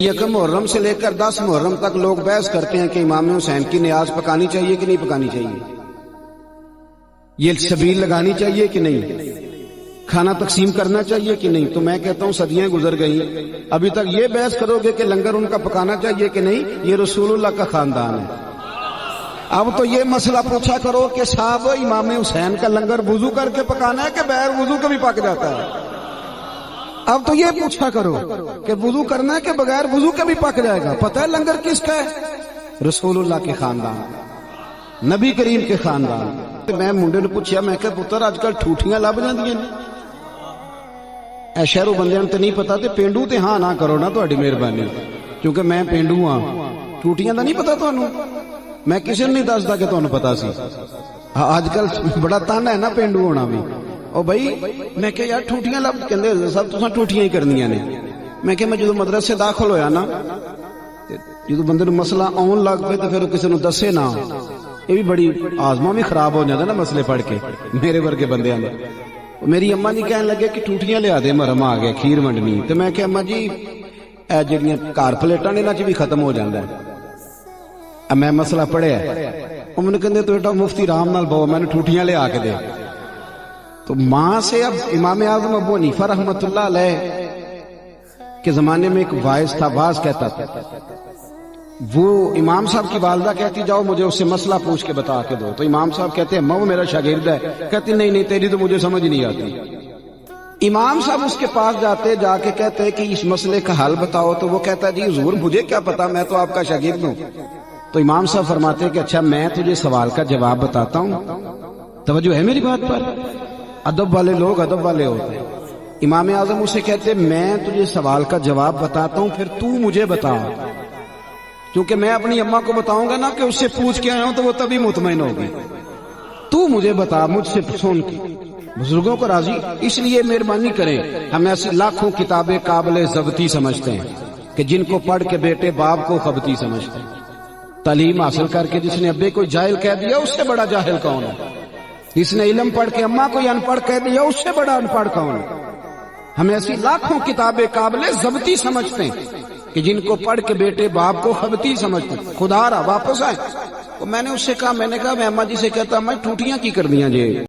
یکم محرم سے لے کر 10 محرم تک لوگ بحث کرتے ہیں کہ امام حسین کی نیاز پکانی چاہیے کہ نہیں پکانی چاہیے، یہ شبیل لگانی چاہیے کہ نہیں، کھانا تقسیم کرنا چاہیے کہ نہیں۔ تو میں کہتا ہوں صدیاں گزر گئیں، ابھی تک یہ بحث کرو گے کہ لنگر ان کا پکانا چاہیے کہ نہیں، یہ رسول اللہ کا خاندان ہے۔ اب تو یہ مسئلہ پوچھا کرو کہ صاحب امام حسین کا لنگر وضو کر کے پکانا ہے کہ بغیر وضو کے بھی پک جاتا ہے؟ اب تو یہ پوچھا کرو کہ وضو کرنا ہے کہ بغیر وضو کے بھی پک جائے گا۔ پتہ ہے لنگر کس کا ہے؟ رسول اللہ کے خاندان، نبی کریم کے خاندان۔ میں منڈے نے پوچھا، میں کہ پتر آج کل ٹھوٹیاں لب جاندیاں نے، اے شہروں بندیاں تے نہیں پتا تے پینڈو تے ہاں نہ کرو نا، تہاڈی مہربانی، کیونکہ میں پینڈو ہاں۔ ٹوٹیاں دا نہیں پتا تانوں؟ میں کسی نے نہیں دسدا کہ تانوں پتا سی۔ آج کل بڑا تانا ہے نا پینڈو ہونا بھی۔ او بھائی میں کہ یار ٹوٹیاں لب کہندے سب تساں ٹوٹیاں ہی کرنیاں نے۔ میں کہ میں جدوں مدرسے داخل ہویا نا، جدوں بندے نوں مسئلہ آن لگ پے تے پھر کسی نوں دسے نہ، یہ بھی بڑی آزما بھی خراب ہو جاتا نا مسئلے پڑھ کے میرے ورگے بندیاں نے۔ میری اما جی کہنے لگے کہ ٹوٹیاں لیا دے، محرم آ گیا کھیر ونڈنی، تے میں کہ اما جی اے جڑیاں گھر پلیٹاں نے انہاں چ بھی ختم ہو جاندا ہے۔ میں مسئلہ پڑھیا، انہوں نے کہندے تو بیٹا مفتی رام نال بہو، میں نے ٹوٹیاں لے آ کے دے۔ تو ماں سے اب امام اعظم ابو حنیفہ رحمۃ اللہ علیہ کے زمانے میں ایک واعظ تھا، واعظ کہتا تھا، وہ امام صاحب کی والدہ کہتی جاؤ مجھے اس سے مسئلہ پوچھ کے بتا کے دو، تو امام صاحب کہتے ہیں وہ میرا شاگرد ہے، کہتی نہیں نہیں تیری تو مجھے سمجھ نہیں آتی۔ امام صاحب اس کے پاس جاتے، جا کے کہتے کہ اس مسئلے کا حل بتاؤ، تو وہ کہتا جی حضور مجھے کیا پتا، میں تو آپ کا شاگرد ہوں۔ تو امام صاحب فرماتے کہ اچھا میں تجھے سوال کا جواب بتاتا ہوں، توجہ ہے میری بات پر؟ ادب والے لوگ ادب والے ہوتے ہیں۔ امام اعظم اسے کہتے میں تجھے سوال کا جواب بتاتا ہوں، پھر تو مجھے بتا، کیونکہ میں اپنی اماں کو بتاؤں گا نا کہ اس سے پوچھ کے آیا ہوں تو وہ تبھی مطمئن ہوگی۔ تو مجھے بتا، مجھ سے سن کے بزرگوں کو راضی۔ اس لیے مہربانی کریں، ہم ایسی لاکھوں کتابیں قابل ضبطی سمجھتے ہیں کہ جن کو پڑھ کے بیٹے باپ کو خبتی سمجھتے ہیں۔ تعلیم حاصل کر کے جس نے ابے کو جاہل کہہ دیا اس سے بڑا جاہل کون ہے؟ جس نے علم پڑھ کے اماں کو ان پڑھ کہہ دیا اس سے بڑا ان پڑھ کون ہے؟ ہم ایسی لاکھوں کتابیں قابل ضبطی سمجھتے ہیں کہ جن کو پڑھ کے بیٹے باپ کو خبتی سمجھتے ہیں۔ خدا را واپس آئے تو میں نے اس سے کہا، میں نے کہا میں اماں جی سے کہتا میں ٹوٹیاں کی کر دیاں جی۔